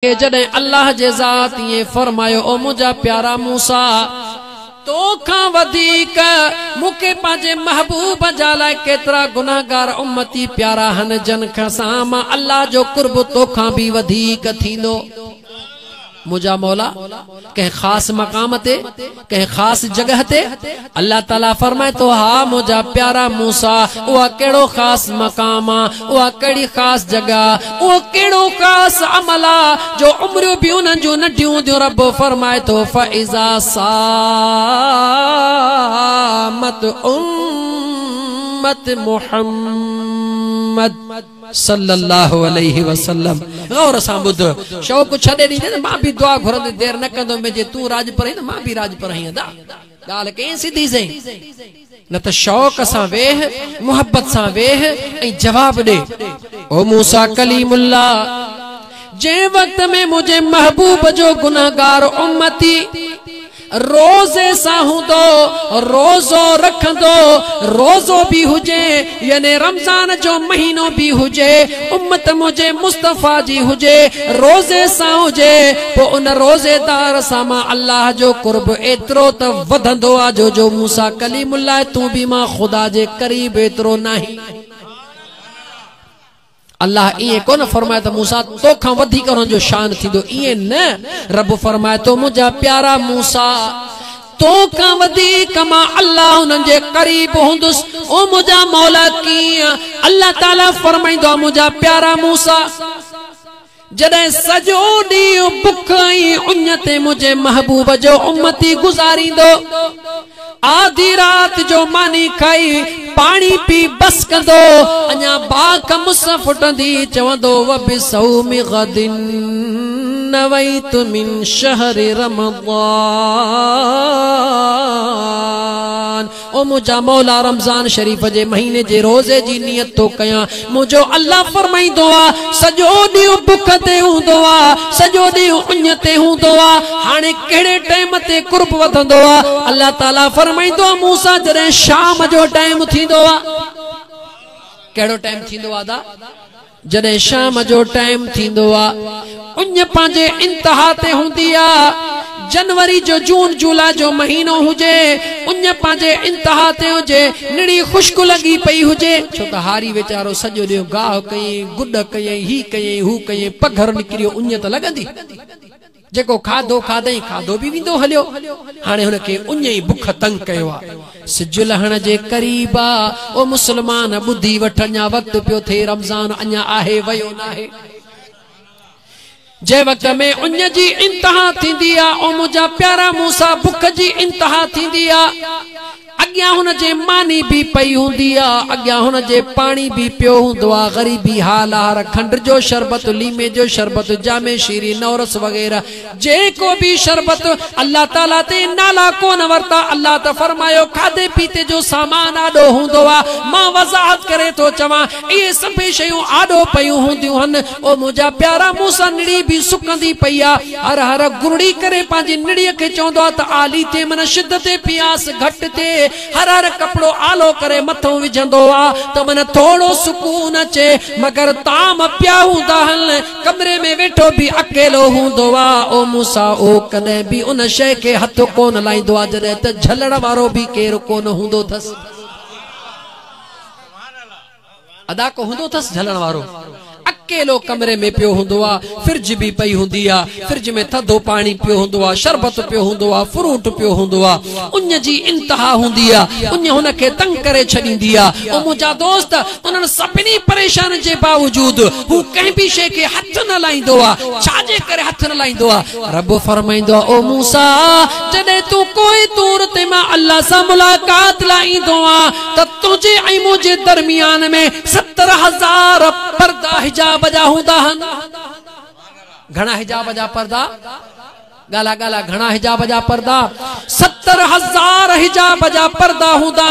के जडे अल्लाह जे ज़ात ये फरमायो ओ मुझा प्यारा मूसा तो खां वधीक मुके पाजे महबूब जाला केतरा गुनाहगार उम्मती प्यारा हन जन खसा मां अल्लाह जो कुर्ब तो खां भी वधीक थींदो। मुझा मौला कह खास मकाम ते कह खास जगह ते अल्लाह ताला फरमाए तो हा मुझा प्यारा मूसा उहा केड़ो खास मकाम उहा केड़ी खास जगह उहा केड़ो खास अमला जो उम्र भी उन जो नडियूं दियो रब फरमाए तो फइजा सामत उम्मत मुहम्मद सल्लल्लाहु अलैहि वसल्लम। गौर सां बुध शौक छडे दी न मां भी दुआ घुरंदे देर न कंदो में जे तू राज पर न मां भी राज पर हंदा गाल के सीधी से न त शौक सां वेह मोहब्बत सां वेह ए जवाब दे ओ मूसा कलीमुल्लाह जे वक्त में मुझे महबूब जो गुनाहगार उम्मती रोजे साहुदो रोजो रखंदो रोजो भी हुजे यानी रमजान जो महीनो भी हुजे उम्मत मुझे मुस्तफा जी हुजे रोजे सा हुजे पो उन रोजेदार सा मां अल्लाह जो कुर्ब एतरो त वधंदो आ जो मूसा कलीमुल्लाह तू भी मां खुदा जे करीब एतरो नहीं। अल्लाह इए कोन फरमाए तो मूसा तो खां वधी कर जो शान थींदो इए न रब फरमाए तो मुझा प्यारा मूसा तो खां वधी कमा अल्लाह उन जे करीब हुंदुस ओ मुझा मौला की अल्लाह ताला फरमाइंदो मुझा प्यारा मूसा जडे सजो दी बुख ई उन्नते मुझे महबूब जो उम्मती गुजारींदो आधी रात जो मानी खाई पानी पी बस कंदो अञा बाक मुस फुटंदी चवंदो व बिसौमि गदिन नवैत मिन शहर रमज़ान। ओ मुझा मौला रमजान शरीफ जे महीने जे रोजे जी नियत तो कया मुझो अल्लाह फरमाइंदो आ सजो दी बुख ते हुंदो आ सजो दी उन्य ते हुंदो आ हाने केड़े टाइम ते कुर्ब वधंदो आ अल्लाह ताला फरमाइंदो मूसा जरे शाम जो टाइम थींदो आ केड़ो टाइम थींदो आ दा जडे शाम जो टाइम थींदो आ उन्य पांजे इंतहा ते हुंदी आ जनवरी जो जून जुलाई जो महीनो हुजे उन्य पांजे इंतहा ते हुजे निड़ी खुश्क लगी पई हुजे छो त हारी वेचारो सजो ॾियो गाह कई गुड कई ही कई हू कई पघर निकरियो उन्य त लगंदी जेको खाधो खादई खाधो भी विंदो हलियो हाने हुन के उन्य ही बुख तंग कयो आ सिज लहण जे करीब आ ओ मुसलमान बुद्धि वठ अञा वक्त पियो थे रमजान अञा आहे वयो नाहे जे वक्त में उन्य जी इंतहा थींदी आ ओ मुझा प्यारा मूसा बुख जी इंतहा थींदी आ अग्यां हुन जे मानी भी पई हुंदी आ अग्यां हुन जे पानी भी पियो हुंदो आ गरीबी हाल आ खंड जो शरबत लीमे जो शरबत जामे शीरी नौरस वगैरह जेको भी शरबत अल्लाह ताला ते नाला कोन वरता अल्लाह त फरमायो खादे पीते जो सामान आडो हुंदो आ मां वजाहत करे तो चवा ये सब शयूं आडो पयूं हुंदियूं हन ओ मुझा प्यारा मूसा निड़ी भी सुकंदी पई आ हर हर गुरड़ी करे पांजी निड़ीअ खे चवंदो आ त आली ते मन शिद्दत प्यास घट ते हर हर कपड़ो आलो करे मथो विझंदो आ त मन थोड़ो सुकून अचे मगर ताम पिया हुंदा हन कमरे में वेठो भी अकेलो हुंदो आ ओ मूसा ओ कदे भी उन शय के हथ कोन लाइंदो आ जदे त झलण वारो भी केर कोन हुंदो थस अदा को हुंदो थस झलण वारो अकेलो कमरे में पियो हुंदो आ फ्रिज भी पई हुंदी आ फ्रिज में थधो पानी पियो हुंदो आ शरबत पियो हुंदो आ फ्रूट पियो हुंदो आ उन्य जी इंतहा हुंदी आ उन्य हुन के तंग करे छडींदी आ ओ मुझा दोस्त उनन सभिनी परेशान जे बावजूद हु कहीं भी शे के हथ न लाइंदो आ छाजे करे हथ न लाइंदो आ रब फरमाइंदो आ ओ मूसा जदे तू कोई दूर ते मां अल्लाह सा मुलाकात लाइंदो आ त तुझे ऐं मुझे दरमियान में 70,000 पर्दा हिजाब जा हुंदा हन घणा हिजाब जा पर्दा गाला गाला घणा हिजाब जा पर्दा 70,000 हिजाब जा पर्दा हुंदा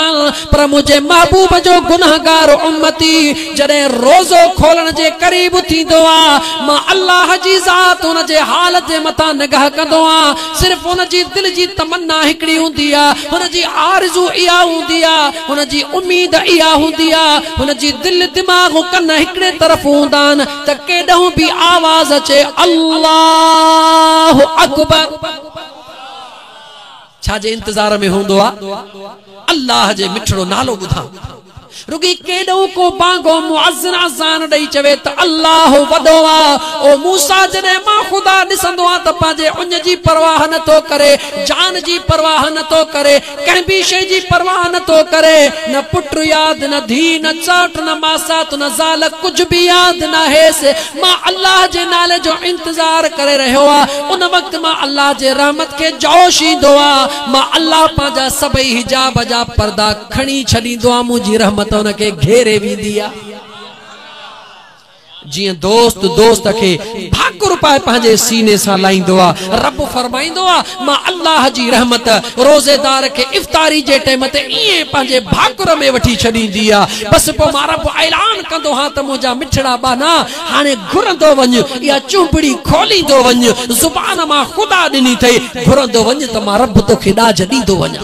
पर मुझे महबूब जो गुनाहगार उम्मती जड़े रोजो खोलण जे करीब थींदो आ मां अल्लाह जी ज़ात उन जे हालत जे मथा निगाह कंदो आ सिर्फ उन जी दिल जी तमन्ना हिकड़ी हुंदी आ उन जी आरज़ू इहा हुंदी आ उन जी उम्मीद इहा हुंदी आ उन जी दिल दिमाग कन हिकड़े तरफ हुंदा त केॾो भी आवाज अचे अल्लाह अकबर छाजे इंतजार में हुंदो आ अल्लाह जे मिठड़ो नालो बुधा रुगी केडो को बांगो मुअज्जिन अज़ान दई चवे त अल्लाह वडो आ ओ मूसा जने मां खुदा दिसंदो आ त पाजे उन जी परवाह न तो करे जान जी परवाह न तो करे कहीं भी शे जी परवाह न तो करे न पुत्र याद न धी न चाट न मासात न ज़ाल कुछ भी याद न है से मां अल्लाह जे नाले जो इंतजार करे रहो आ उन वक्त मां अल्लाह जे रहमत के जोश ईंदो आ मां अल्लाह पाजा सबई हिजाब जा पर्दा खणी छडींदो आ मुजी रहमत उनके घेरे भी दिया जी दोस्त दोस्त के भाकुर पाए पंहिंजे सीने सा लाइंदो आ रब फरमाइंदो आ मां अल्लाह जी रहमत रोजेदार के इफ्तारी जे टाइम ते इए पंहिंजे भाकुर में वठी छडींदी आ बस पो मां रब ऐलान कंदो हा त मुंहिंजा मिठड़ा बाना हाणे घुरंदो वञ या चुंबड़ी खोलींदो वञ ज़ुबान मां खुदा ॾिनी थई घुरंदो वञ त मां रब तोखे ॾाज ॾींदो वञा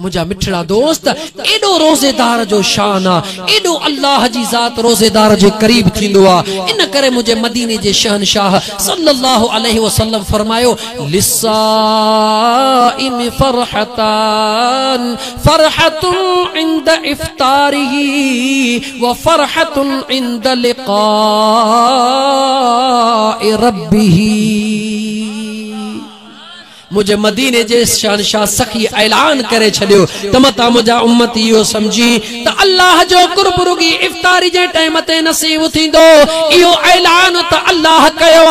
मुझा मिठड़ा दोस्त एडो रोजेदार जो शान आ एडो अल्लाह जी जात रोजेदार जे करीब थींदो आ इन करे मुझे मदीने जे शहनशाह सल्लल्लाहु अलैहि वसल्लम फरमायो लिस्साइम फरहतान फरहतुन इंद इफ्तारिही व फरहतुन इंद लिकाए रब्बिही मुझे मदीने जे शहनशाह सखी ऐलान करे छडियो तमता मुझा उम्मती यो समझी त अल्लाह जो कुर्ब रुगी इफ्तारी जे टाइम ते नसीब थींदो इयो ऐलान त अल्लाह कयो आ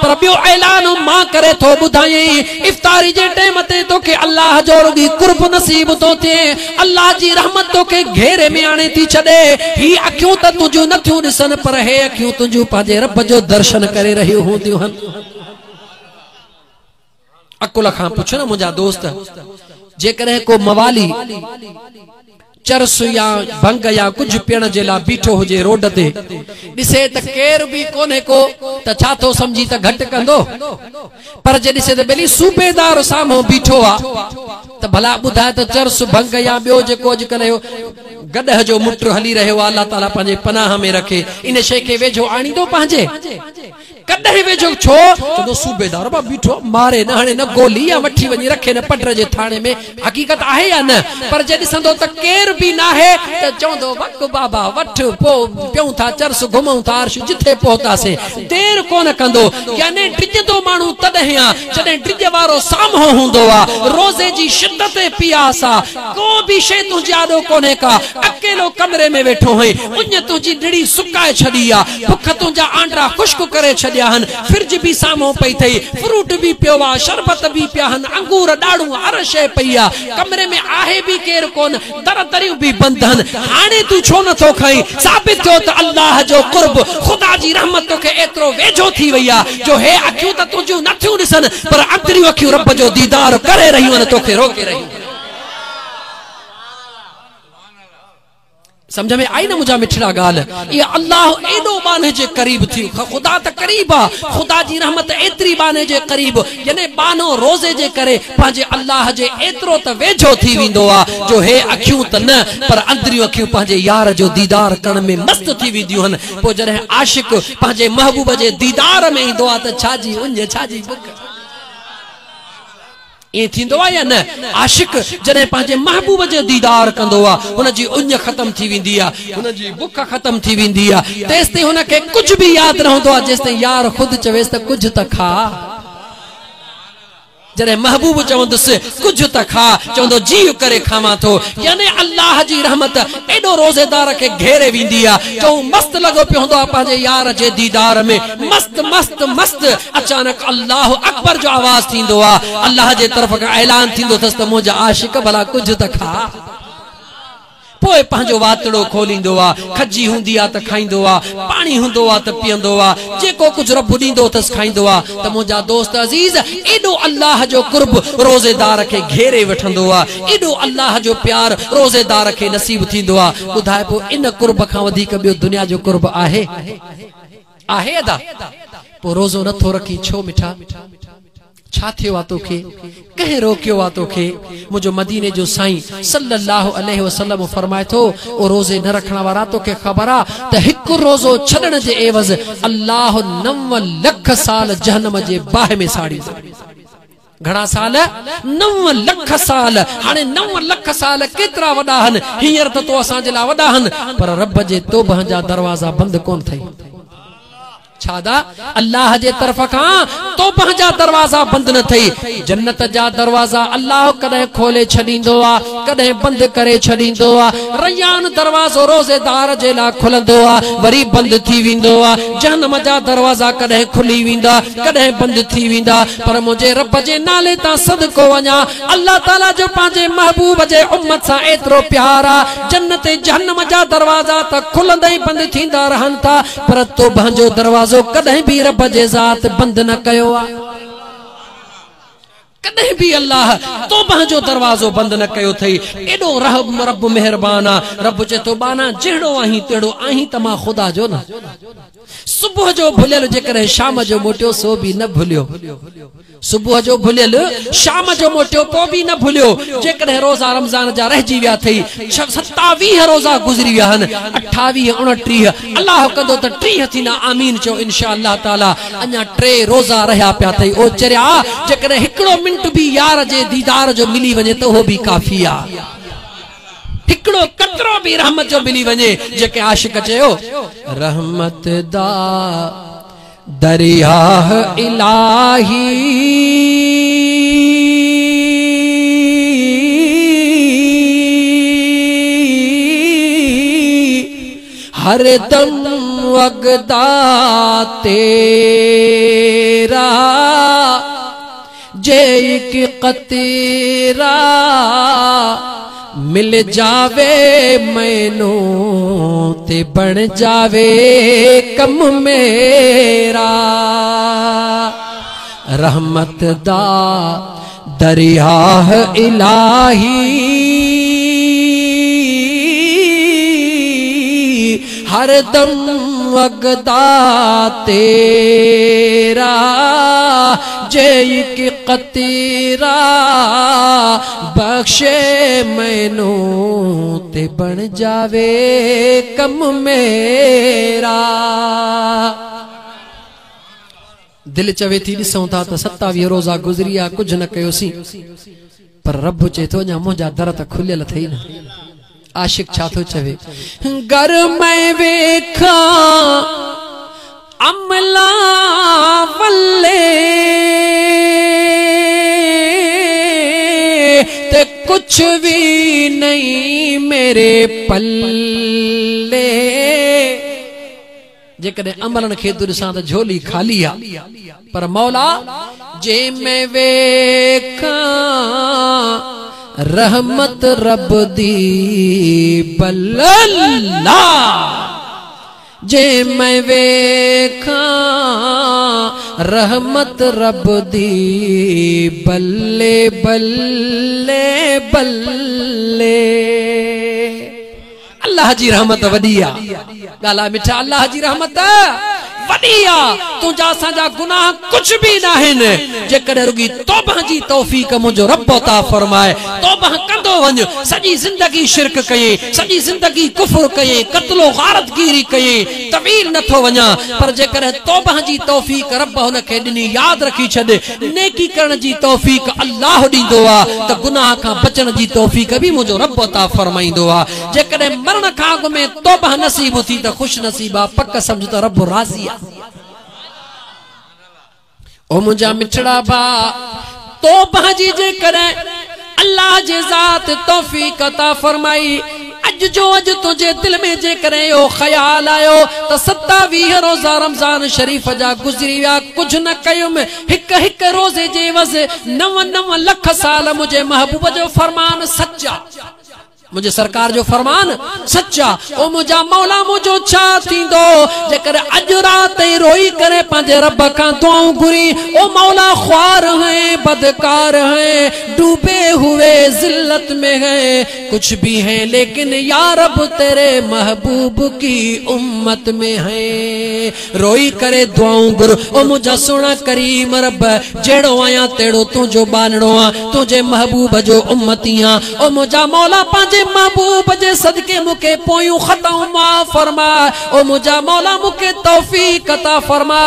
पर बियो ऐलान मां करे थो बुधाई इफ्तारी जे टाइम ते तोखे अल्लाह जो रुगी कुर्ब नसीब तो थे अल्लाह जी रहमत तोखे घेरे में आणे थी छडे ही अखियूं त तुजू नथियूं दिसन पर हे अखियूं तुजू पाजे रब जो दर्शन करे रही हूंदियूं हन अकुल खां पुछ न मुझा दोस्त जेकरे को मवाली चरस या भंग या कुछ पियण जे ला बीठो हुजे रोड ते दिसे त केर भी कोने को त छा तो समझी त घट कंदो पर जे दिसे त बेली सूबेदार सामो बीठो आ त भला बुधाए त चरस भंग या बियो जे को अजकल गडह जो मुट्र हली रहो अल्लाह ताला पंहिंजे पनाह में रखे इन शे के वेझो आणींदो पंहिंजे कदे वेझो छो तो सूबेदार बा बीठो मारे न हाणे न गोली या वठी वनी रखे न पटर जे थाने में हकीकत आहे या न पर जे दिसंदो त केर भी ना है त चोंदो वक बाबा वठ पो पियूं था चरस घुमऊं था अर्श जिथे पहुतासे देर कोन कंदो याने टिजदो मानू तदे आ जडे टिज वारो सामहो हुंदो आ रोजे जी शिद्दत पियासा को भी शे तू जादो कोने का अकेलो कमरे में बैठो है उन तुजी डिड़ी सुकाए छडी आ भुख तुजा आंडरा खुश्क करे छडिया हन फ्रिज भी सामो पई थई फ्रूट भी पियोवा शरबत भी पिया हन अंगूर डाड़ू हर शे पईया कमरे में आहे भी केर कोन दर दरियूं भी बंद हन हाने तू छो न तो खाई साबित थियो त अल्लाह जो कुर्ब खुदा जी रहमत तोखे एतरो वेझो थी वईया जो हे अखियूं त तुजियूं नथियूं ॾिसन पर अंदरियूं अखियूं रब जो दीदार करे रहियूं आहिनि तोखे रोके रहियूं समझ में आई ना मुझा मिठड़ा गाल ये अल्लाह एडो बाने जे करीब थी खुदा त करीब आ खुदा जी रहमत एतरी बाने जे करीब याने बानो रोजे जे करे पांजे अल्लाह जे एतरो त वेझो थी विंदो आ जो हे अखियूं त न पर अंदरियूं अखियूं पांजे यार जो दीदार करण में मस्त थी विंदियूं हन पो जरे आशिक पांजे महबूब जे दीदार में इंदो आ त छाजी उंज छाजी बुक ये थींदो आ या न आशिक जने पांजे महबूब जे दीदार कंदो आ उन जी उंज खत्म थी विंदी आ उन जी बुख खत्म थी विंदी आ तेस ते हुन के कुछ भी याद न होंदो आ जेस ते यार खुद चवेस त कुछ त खा जने महबूब चवंदुस कुछ त खा चवंदो जीव करे खावा तो यानी अल्लाह जी रहमत एडो रोजेदार के घेरे विंदी आ जो मस्त लगो पे होंदो पांजे यार जे दीदार में मस्त मस्त मस्त अचानक अल्लाह अकबर जो आवाज थींदो आ अल्लाह जे तरफ का ऐलान थींदो तस त मुझा आशिक भला कुछ त खा पोइ पंहिंजो वातड़ो खोलींदो आ, खजी हूंदी आ त खाईंदो आ, पानी हूंदो आ त पीअंदो आ, जेको कुछ रब ॾींदो अथसि खाईंदो आ। त मुंहिंजा दोस्त अज़ीज, एॾो अल्लाह जो कुर्ब रोज़ेदार खे घेरे वठंदो आ, एॾो अल्लाह जो प्यार रोज़ेदार खे नसीब थींदो आ। ॿुधाए पोइ इन कुर्ब खां वधीक ॿियो दुनिया जो कुर्ब आहे? आहे अदा? पोइ रोज़ो नथो रखी छो मिठा? छा थियो आहे तोखे? कंहिं रोकियो आहे तोखे? मुंहिंजो मदीने जो साईं सल्लल्लाहु अलैहि वसल्लम फरमाए थो, ओ रोज़े न रखण वारा, तोखे ख़बर आहे त हिकु रोज़ो छॾण जे एवज़ अल्लाह 9 लख साल जहन्नम जे बाहि में साड़ींदो। घणा साल? 9 लख साल। हाणे 9 लख साल केतिरा वॾा आहिनि? हींअर त तो असांजे लाइ वॾा आहिनि, पर रब जे तौबह जा दरवाज़ा बंदि कोन थई। छादा? अल्लाह जे तरफ खां तौबह जा दरवाज़ा बंद न थई। जन्नत जा दरवाज़ा अल्लाह कदे खोले छॾींदो आ, कदे बंद करे छॾींदो आ। रैयान दरवाज़ो रोज़ेदार जे लाइ खुलंदो आ, वरी बंद थी वेंदो आ। जहन्नम जा दरवाज़ा कदे खुली वेंदा, कदे बंद थी वेंदा। पर मुंहिंजे रब जे नाले तां सदको वञा, अल्लाह ताला जो पंहिंजे महबूब जे उम्मत सां एतिरो प्यार आ, जन्नत जहन्नम जा दरवाज़ा त खुलंदा ई बंद थींदा रहनि था, पर तौबह जो दरवाज़ो कदे भी रब जे ज़ात बंद न कयो आ। कदे भी अल्लाह तौबह जो दरवाज़ो बंद न कयो थई। एडो रब मेहरबान आ। रब जे तो बाना जहिड़ो आहीं तेड़ो आहीं त मां खुदा जो न। सुबह जो भुलियल जेकर शाम जो मोटियो सो भी न भुलियो। सुबह जो भुलियल शाम जो मोटियो पो भी न भुलियो। जेकर रोज़ा रमज़ान जा रहजी विया थई, 27 रोज़ा गुज़री विया हन, 28 29 अल्लाह कंदो त 30 थींदा। आमीन चो इंशाअल्लाह ताला। अञा 3 रोज़ा रहिया पिया थई। ओ चरिया जेकर हिकिड़ो मिंट भी यार जे दीदार जो मिली वञे त उहो भी काफ़ी आ। हिकिड़ो कतरो भी रहमत जो मिली वञे। जेके आशिक चयो रहमत दा दरिया इलाही हर दम वगदा तेरा, जे एक कतरा मिल जावे मैनू ते बन जावे कम मेरा। रहमत दा दरिया इलाही हर दम वगदा तेरा, जे की कतरा बख्शे मैनू ते बन जावे कम मेरा। दिल चवे थी ॾिसूं था त 27 रोज़ा गुज़री आ, कुछ न कयोसीं, पर रब चए थो अञा मुंहिंजा दर त खुलियल थई न। आशिक छा थो चवे? घर मैं वेखा अमला वल्ले ते कुछ भी नहीं मेरे पल्ले। जेकॾहिं अमलनि खे ॾिसां त झोली खाली आ, पर मौला जे मैं वेखा रहमत रब दी बल्ला, जे मैं वेखा रहमत रब दी बल्ले बल्ले बल्ले। अल्लाह जी रहमत वॾी आ। गाला मिठा अल्लाह जी रहमत वॾी आ। तुंहिंजा असांजा गुनाह कुछ भी न आहिनि। जेकॾहिं रुगी तौबह जी तौफीक मुंहिंजो रब अता फरमाए, तौबह कंदो वञ। सॼी ज़िंदगी शिरक कयई, सॼी ज़िंदगी कुफ्र कयई, क़त्लो गारतगीरी कयई, तवील नथो वञा, पर जेकॾहिं तौबह जी तौफीक रब हुन खे ॾिनी, यादि रखी छॾ, नेकी करण जी तौफीक अल्लाह ॾींदो आ, त गुनाह खां बचण जी तौफीक भी मुंहिंजो रब अता फरमाईंदो आ। जेकॾहिं मरण खां अॻु में तौबह नसीब थी त ख़ुश नसीब आ, पक सम्झ त रब राज़ी आ। ओ मुंहिंजा मिठड़ा भा, तौबह जी जेकॾहिं अल्लाह जे ज़ात तौफीक अता फरमाई, अज जो अज तुझे दिल में जेकॾहिं इहो ख्याल आयो त 27 रोज़ा रमज़ान शरीफ जा गुज़री विया, कुछ न कयुमि, हिक हिक रोज़े जे एवज़ 9 लख साल मुंहिंजे महबूब जो फरमान सच्चा। मुझे सरकार जो फरमान सच्चा ओ मुझा मौला मुझो छा थींदो जेकर अज रात रोई करे पंहिंजे रब खां दुआऊं घुरी ओ मौला ख्वार है बदकार है डूबे हुए जिल्लत में है कुछ भी है लेकिन या रब तेरे महबूब की उम्मत में है रोई करे दुआऊं घुर ओ मुझा सोना करीम रब जेड़ो आया तेड़ो तुझो बानड़ो आ तुझे महबूब जो उम्मतियां ओ मुझा मौला पंहिंजे महबूब जे सदके मुके पोयूं खताऊं माफ फरमा ओ मुझा मौला मुके तौफीक अता फरमा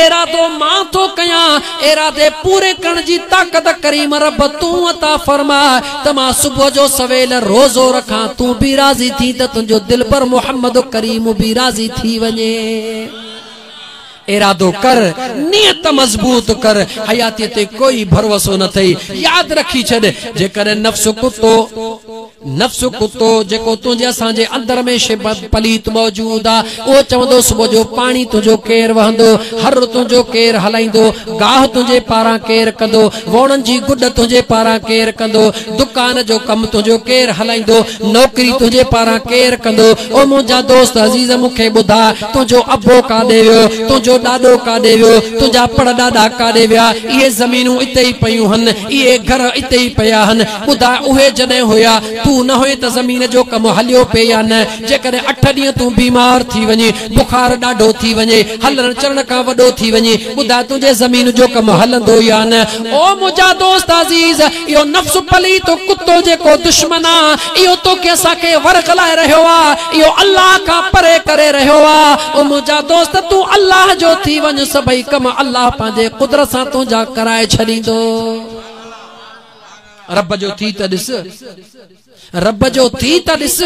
इरादो मां तो कया इरादे पूरे करण जी ताकत करीम रब तू अता फरमा तमा सुबह जो सवेल रोजो रखा तू भी राजी थी त तुझो दिल पर मोहम्मद करीम भी राजी थी वने इरादो कर नियत मजबूत कर हयाती ते कोई भरोसो न थई याद रखी छड़ जेकर नफ्स कुत्तो जेको तुझे असांजे अंदर में शिबत पलीत मौजूद आ ओ चवंदो सुबह जो पानी तुझो केर वहंदो हर तुझो केर हलाइंदो गाह तुझे पारा केर कंदो वणन जी गुड तुझे पारा केर कंदो दुकान जो कम तुझो केर हलाइंदो नौकरी तुझे पारा केर कंदो ओ मुंजा दोस्त अजीज मुखे बुधा तुझो अबो का देवियो तुझो डाडो का देवियो तुझा पड़ डाडा का देविया ये जमीनू इते ही पयूं हन ये घर इते ही पया हन बुधा उहे जने होया तू न होए त जमीन जो कम हलियो पे या न जेकर 8 ॾींहं तू बीमार थी वने बुखार डाढो थी वने हलण चलण का वडो थी वने बुधा तुझे जमीन जो कम हलंदो या न ओ मुजा दोस्त अजीज यो नफ्स पली तो कुत्तो जेको दुश्मना यो तो कैसा के वरगलाए रहो आ यो अल्लाह का परे करे रहो आ ओ मुजा दोस्त तू अल्लाह जो थी वन सभई कम अल्लाह पांजे कुदरत सा तुझा कराए छडींदो रब जो थी त दिस रब जो थी त दिस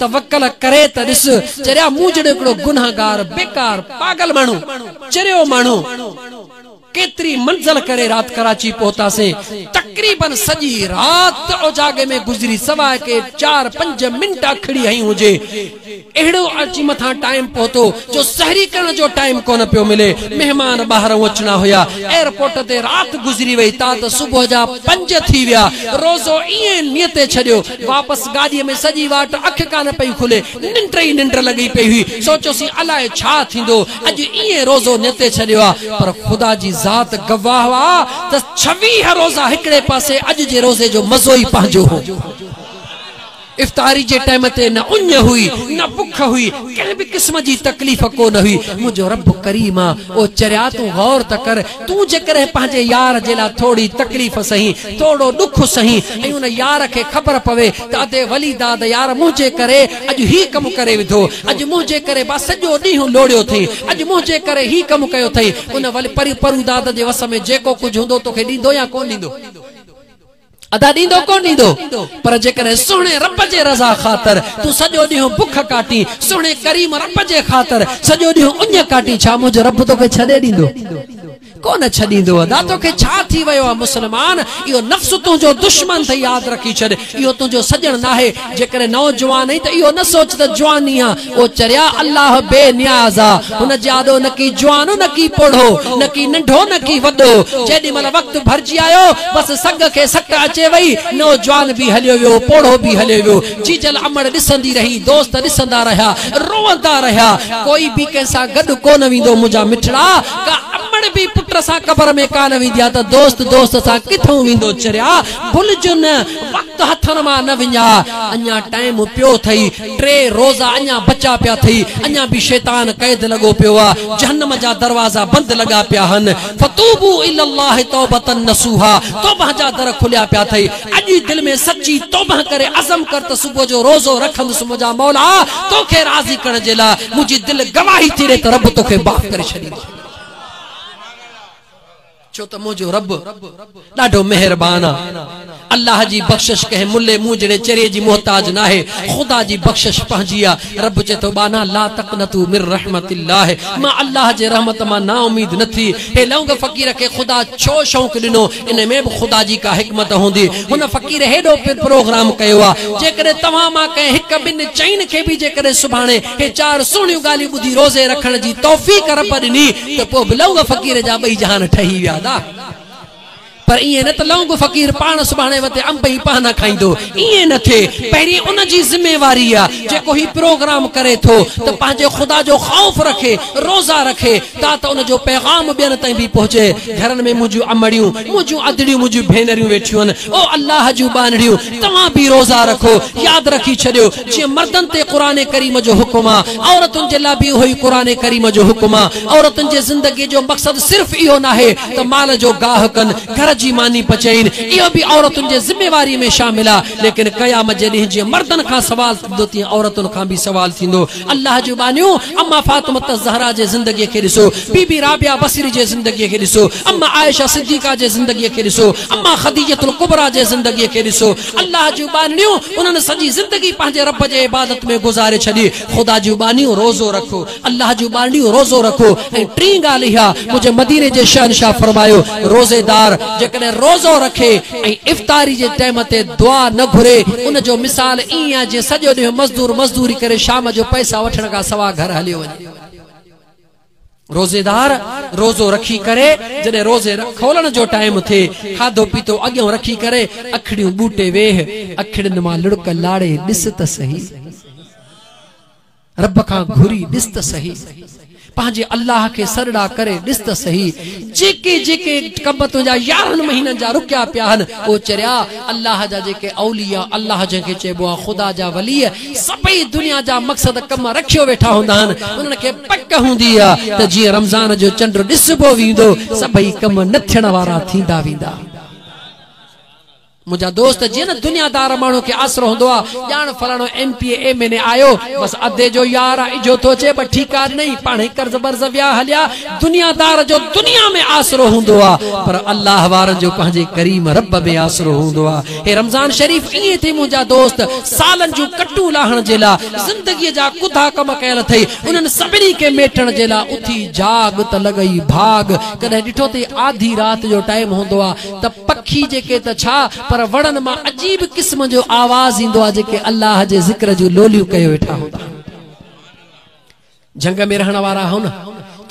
तवक्कल करे त दिस चरिया मूं जड़ो गुनाहगार बेकार पागल मानू चरियो मानू केतरी मंजिल करे रात कराची पहुंतासे तकरीबन सजी रात ओजागे में गुजरी सवाए के 4-5 मिनट खड़ी हई हुजे एड़ो अची मथा टाइम पहुतो जो सहरी करण जो टाइम कोन पियो मिले मेहमान बाहर अचना होया एयरपोर्ट ते रात गुजरी वई ता त सुबह जा 5 थी विया रोजो इए नियते छडियो वापस गाड़ी में सजी वाट अख कान पई खुले निंड लगी पई हुई सोचो सी अलाए छा थींदो अज इए रोजो नियते छडियो पर खुदा जी जात गवाह वा त 26 रोजा हिकड़े पासे अज जे रोजे जो मजो ही पांजो हो इफ्तारी जे टाइम ते न उञ हुई न भुख हुई कंहिं भी किस्म जी तकलीफ को न हुई मुझो रब करीमा ओ चरिया तू गौर त कर तू जेकर पंहिंजे यार जे ला थोड़ी तकलीफ सही थोड़ो दुख सही ऐं उन यार के खबर पवे त अदे वली दाद यार मुझे करे अज ही कम करे विधो अज मुझे करे बा सजो ॾींहुं लोड़ियो थई अज मुझे करे ही कम कयो थई उन वली परू दाद जे वस में जेको कुछ हुंदो तोखे ॾींदो या कोन ॾींदो अदा ॾींदो कोन ॾींदो पर जेकर सोने रब जे रज़ा ख़ातिर तू सॼो ॾींहुं बुख काटी सोने करीम रब जे ख़ातिर सॼो ॾींहुं उञ काटी छा मुंहिंजो रब तोखे छॾे ॾींदो कोन छॾींदो अदा तोखे छा थी वियो आहे मुस्लमान इहो नफ्स तुंहिंजो दुश्मन थई यादि रखी छॾ इहो तुंहिंजो सजण नाहे जेकर नौजवान आई त इहो न सोच त जवानी आहे ओ चरिया अल्लाह बेनियाज़ आहे हुन जे आॾो न की जवानो न की पोढ़ो न की नंढो न की वॾो जेॾी महिल वक़्तु भरिजी आयो बसि सग खे सट अचे वई नौजवान भी हलियो वियो पोढ़ो भी हलियो वियो जीजल अमड़ ॾिसंदी रही दोस्त ॾिसंदा रहिया रोअंदा रहिया कोई भी कंहिंसां गॾु कोन वेंदो मुंहिंजा मिठड़ा का अमड़ भी पुट सा कबर में कान विद्या त दोस्त सा किथों विंदो चरिया भुलजो न वक्त हथन मा न विञा अञा टाइम पियो थई 3 रोजा अञा बचा पिया थई अञा भी शैतान कैद लगो पियो आ जहन्नम जा दरवाजा बंद लगा पिया हन फतूबू इल्लल्लाह तौबतन नसूहा तौबा जा दर खुलिया पिया थई अज दिल में सच्ची तौबा करे अज़म कर त सुबह जो रोजो रखंदुस मुंहिंजा मौला तोखे राज़ी करण जे ला मुंहिंजी दिल गवाही थी रे त रब तोखे माफ़ करे छॾींदो छो त मुझो रब ॾाढो मेहरबान अल्लाह जी बख्शिश कहे मुल्ले मुंह जड़े चरे जी मोहताज ना है खुदा जी बख्शिश पहुंचिया रब चे तो बाना ला तकनतु मिर रहमतिल्लाह मां अल्लाह जे रहमत मां ना उम्मीद न थी हे लौंग फकीर के खुदा छो शौक दिनो इन में भी खुदा जी का हिकमत होंदी हुन फकीर हेडो प्रोग्राम कयो आ जेकर तवा मां कहे हिक बिन चैन के भी जेकर सुभाणे हे 4 सुणी गाली बुधी रोजे रखण जी तौफीक रब दिनी तो पो लौंग फकीर जा बई जहान ठही विया पर इए न त लौंग फकीर पाण सुभाणे वते अंब ही पाना खाइंदो इए न थे पहिरी उन जी जिम्मेवारी आ जेको ही प्रोग्राम करे थो त पांजे खुदा जो खौफ रखे रोजा रखे ता त उन जो पैगाम बेन ताई भी पहुंचे घरन में मुजू अमड़ियूं मुजू अदड़ियूं मुजू भेनरियूं वेठियूं ओ अल्लाह जू बानड़ियूं तवा भी रोजा रखो याद रखी छड़ियो जे मर्दन ते कुरान करीम जो हुक्म आ औरतुन जे ला भी होई कुरान करीम जो हुक्म आ औरतुन जे जिंदगी जो मकसद सिर्फ इहो ना है त माल जो गाह कन घर जी मानी पचैन इहो भी औरतुन जे जिम्मेवारी में शामिल आ लेकिन कयामत जे ॾींहुं जे मर्दन खां सवाल थींदो तीअं औरतुन खां भी सवाल थींदो अल्लाह जूं बानियूं अम्मा फातिमा ज़हरा जे जिंदगी के ॾिसो बीबी राबिया बसरी जे जिंदगी के ॾिसो अम्मा आयशा सिद्दीका जे जिंदगी के ॾिसो अम्मा खदीजतुल कुबरा जे जिंदगी के ॾिसो अल्लाह जूं बानियूं उन्हनि सॼी जिंदगी पंहिंजे रब जे इबादत में गुज़ारे छॾी खुदा जूं बानियूं रोज़ो रखो अल्लाह जूं बानियूं रोज़ो रखो ऐं टी ॻाल्हि इहा मुंहिंजे मदीने जे शहनशाह फरमायो रोज़ेदार जेकॾहिं रोज़ो रखे ऐं इफ्तारी जे टाइम ते दुआ न घुरे उन जो मिसाल ईअं आहे जे सॼो ॾींहुं मज़दूरी करे शाम जो पैसा वठण खां सवा घर हलियो वञे रोज़ेदार रोज़ो रखी करे जॾहिं रोज़े खोलण जो टाइम थे खाधो पीतो अॻियां रखी करे अखड़ियूं बूटे वेह अखड़ियुनि मां लुड़क लाड़े ॾिस त सही रब खां घुरी ॾिस त सही पंहिंजे अल्लाह के सरड़ा करे ॾिस त सही जेके जेके कम तुंहिंजा 11 महीननि जा रुकिया पिया आहिनि ओ चरिया अल्लाह जा जेके औलिया अल्लाह जंहिंखे चइबो आहे ख़ुदा जा वली सभई दुनिया जा मक़सद कम रखियो वेठा हूंदा आहिनि उन्हनि खे पक हूंदी आहे त जीअं रमज़ान जो चंड ॾिसबो वेंदो सभई कम न थियण वारा थींदा वेंदा मुझा दोस्त जीअं न दुनियादार माण्हू खे आसरो हूंदो आहे ॼाण फलाणो MPA MNA आयो बस अधे जो यार इजो थो अचे ब ठीकु आहे नहीं पाणे कर्ज बर्ज विया हलिया दुनियादार जो दुनिया में आसरो हूंदो आहे पर अल्लाह वारनि जो पंहिंजे करीम रब में आसरो हूंदो आहे हे रमज़ान शरीफ़ ईअं थी मुंहिंजा दोस्त सालनि जूं कटूं लाहण जे लाइ ज़िंदगीअ जा कुधा कम कयल अथई उन्हनि सभिनी खे मेटण जे लाइ उथी जाग त लॻई भाग कॾहिं ॾिठो अथई आधी राति जो टाइम हूंदो आहे त पखी जेके त छा पर वणन मां अजीब किस्म जो आवाज ईंदो आहे जेके अल्लाह जे ज़िक्र जूं लोलियूं कयो वेठा हूंदा जंग में रहण वारा हो न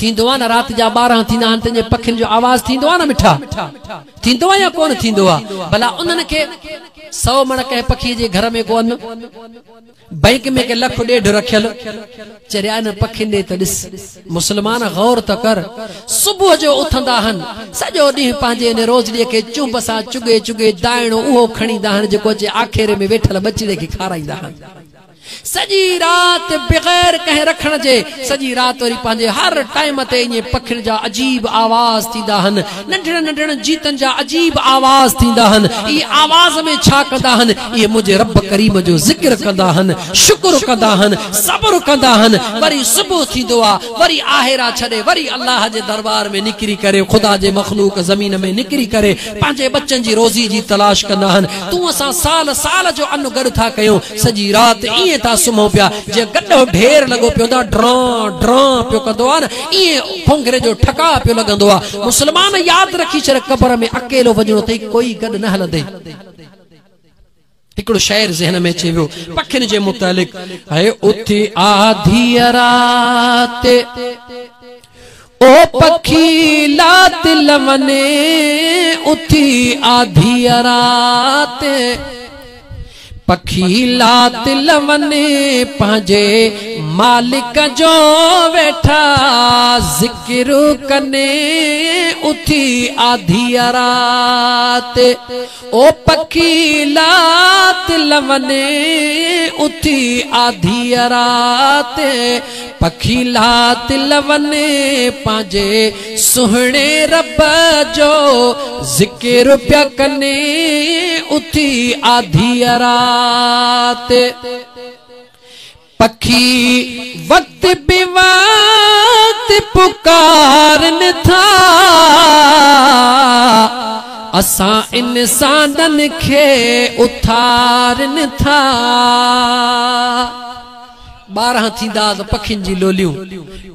थींदो आहे न राति जा 12 थींदा आहिनि तंहिंजे पखियुनि जो आवाज़ थींदो आहे न मिठा थींदो आहे या कोन थींदो आहे भला उन्हनि खे 100 मण कंहिं पखीअ जे घर में कोन बैंक में के 1.5 लख रखियल चरिया न पखियुनि त ॾिस मुस्लमान गौर त कर सुबुह जो उथंदा आहिनि सॼो ॾींहुं पंहिंजे इन रोज़ड़ीअ खे चुंब सां चुगे चुगे दाइणो उहो खणींदा आहिनि जेको अचे आखेरे में वेठल बचिड़े खे खाराईंदा आहिनि सॼी राति बग़ैर कंहिं रखण जे सॼी राति वरी पंहिंजे हर टाइम ते ईअं पखियुनि जा अजीब आवाज़ थींदा आहिनि नंढड़नि नंढड़नि जीतनि जा अजीब आवाज़ थींदा आहिनि इहे आवाज़ में छा कंदा आहिनि इहे मुंहिंजे रब करीम जो ज़िक्र कंदा आहिनि शुक्र कंदा आहिनि सब्र कंदा आहिनि वरी सुबुह थींदो आहे वरी आहेरा छॾे वरी अल्लाह जे दरबार में निकिरी करे ख़ुदा जे मख़लूक ज़मीन में निकिरी करे पंहिंजे बच्चनि जी रोज़ी जी तलाश कंदा आहिनि तूं असां साल साल जो अन्न गॾु था कयूं सॼी राति ईअं था सुम्हूं पिया जे गॾो ढेर लॻो पियो त ड्रां ड्रां पियो कंदो आहे न ईअं फुंगरे जो ठका पियो लॻंदो आहे मुस्लमान यादि रखी छॾ कब्र में अकेलो वञणो अथई कोई गॾु न हलंदे हिकिड़ो शाइर ज़हन में अचे वियो पखियुनि जे मुतालिक़ है उथी आधी राति ओ पखी लात लवने उथी आधी राति पखी लात लवने पंहिंजे मालिक जो वेठा ज़िक्र कने उथी आधी राति ओ पखी लात लवने उथी आधी राति पखी लात लवने पंहिंजे सुहिणे रब जो ज़िक्र पिया कने उथी आधी राति पखी वक्त बेवक्त पुकारन था असां इंसानन खे उथारन था 12 थींदा त पखियुनि जी लोलियूं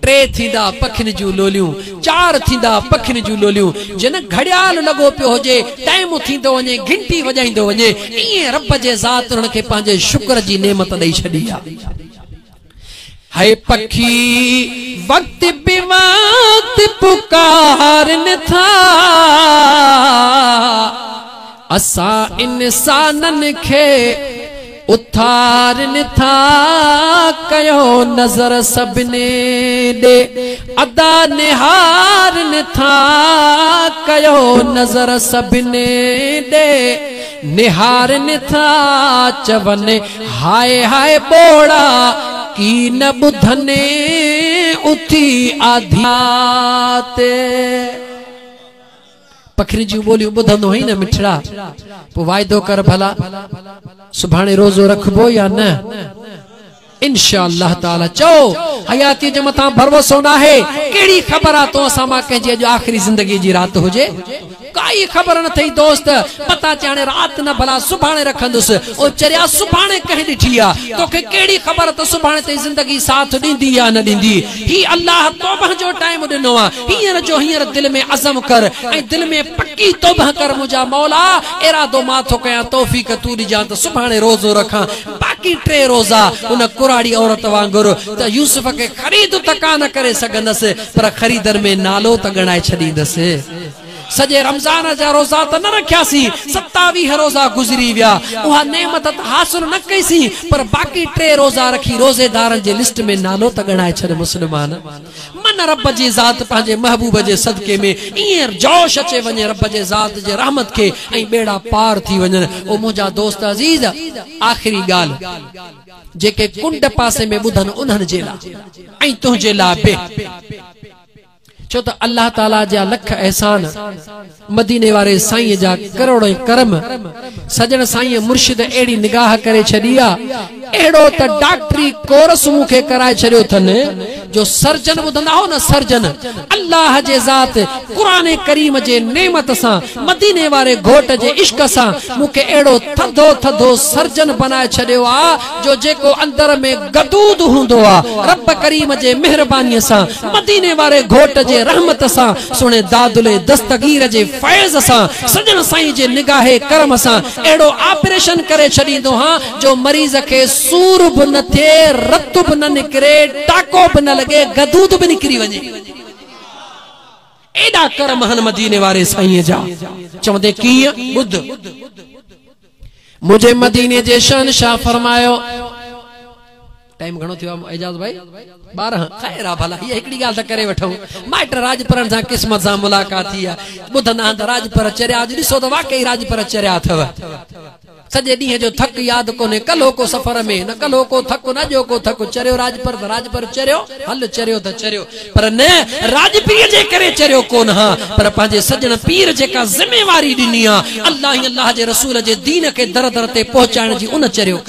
3 थींदा पखियुनि जूं लोलियूं 4 थींदा पखियुनि जूं लोलियूं जिन घड़ियाल लॻो पियो हुजे टाइम थींदो वञे घंटी वॼाईंदो वञे ईअं रब जे ज़ात हुननि खे पंहिंजे शुक्र जी नेमत ॾेई छॾी आहे है पखी वक्त बेवक्त पुकारन था असा इंसानन खे उथारन था कयो नजर सबने दे अदा निहारन था कयो नजर सबने दे निहारन था चवने हाय हाय बोड़ा की न बुधने उथी आधियाते पखरी जी बोलियूं ॿुधंदो ही न मिठड़ा पो वायदो कर भला सुभाणे रोज़ो रखबो या न इंशाअल्लाह ताला चो हयाती जे मथा भरोसो ना है केड़ी खबर आ तो असा मा के जे आखिरी जिंदगी जी रात होजे काई खबर न थई दोस्त पता चाणे रात न भला सुभाणे रखंदुस ओ चरिया सुभाणे कह दिठिया तोखे केड़ी खबर तो सुभाणे ते जिंदगी साथ दींदी या न दींदी ही अल्लाह तौबह जो टाइम दिनो आ हियर जो हियर दिल में अज़म कर ए दिल में पक्की तौबह कर मुजा मौला इरादो माथो कया तौफीक तू दी जा त सुभाणे रोज़ो रखा बाकी 3 रोज़ा उन कुराड़ी औरत वांगुर त यूसुफ के खरीद तका न करे सकंदस पर खरीदर में नालो त गणाए छदींदस सजे रमजान जा रोजा त न रखियासी 27 रोजा गुजरी विया उहा नेमत हासिल न कईसी पर बाकी 3 रोजा रखी रोजेदारन जे लिस्ट में नालो त गणाए छड मुस्लमान मन रब जी जात पांजे महबूब जे सदके में ईर जोश अचे वने रब जे जात जे रहमत के ऐ बेड़ा पार थी वने ओ मुजा दोस्त अजीज आखिरी गाल जेके कुंड पासे में बुधन उन्हन जेला ऐ तुझे ला बे छो तो अल्लाह ताला जा लख एहसान मदीने वारे साईं जा करोड़ों करम सजन साईं मुर्शिद एड़ी निगाह करे छदिया एड़ो त डॉक्टरी कोर्स मुखे कराए छरियो थन जो सर्जन बुधंदा हो न सर्जन अल्लाह जे जात कुरान करीम जे नेमत सा मदीने वारे घोट जे इश्क सा मुखे एड़ो थधो थधो सर्जन बनाए छदियो आ जो जेको अंदर में गदूद हुंदो आ रब करीम जे मेहरबानी सा मदीने वारे घोट जे रहमत सा सुने दादुले दस्तगीर जे फैज सा सजन साईं जे निगाहे करम सा एड़ो ऑपरेशन करे छदींदो हां जो मरीज के सूर भी न थे रत भी न निकरे टाको भी न लगे गदूद भी निकरी वने एडा करम हन मदीने वारे साईं जा चवंदे कीअं बुध मुझे मदीने जे शहंशाह फरमायो टाइम घणो थियो एजाज भाई 12 खैर भला ये एकड़ी गाल त करे वठो माइट राजपरन सा किस्मत सा मुलाकात थी बुधना राजपर चरिया आज दिसो तो वाकई राजपर चरिया थव सजे दी जो थक याद कोने कलो को सफर में न कलो को थक न जो को थक चरियो राजपर चरियो हल चरियो त चरियो पर न राजपीर जे करे चरियो कोन हां पर पांजे सजन पीर जेका जिम्मेवारी दिनी आ अल्लाह जे रसूल जे दीन के दर दर ते पहुंचाने जी उन चरियो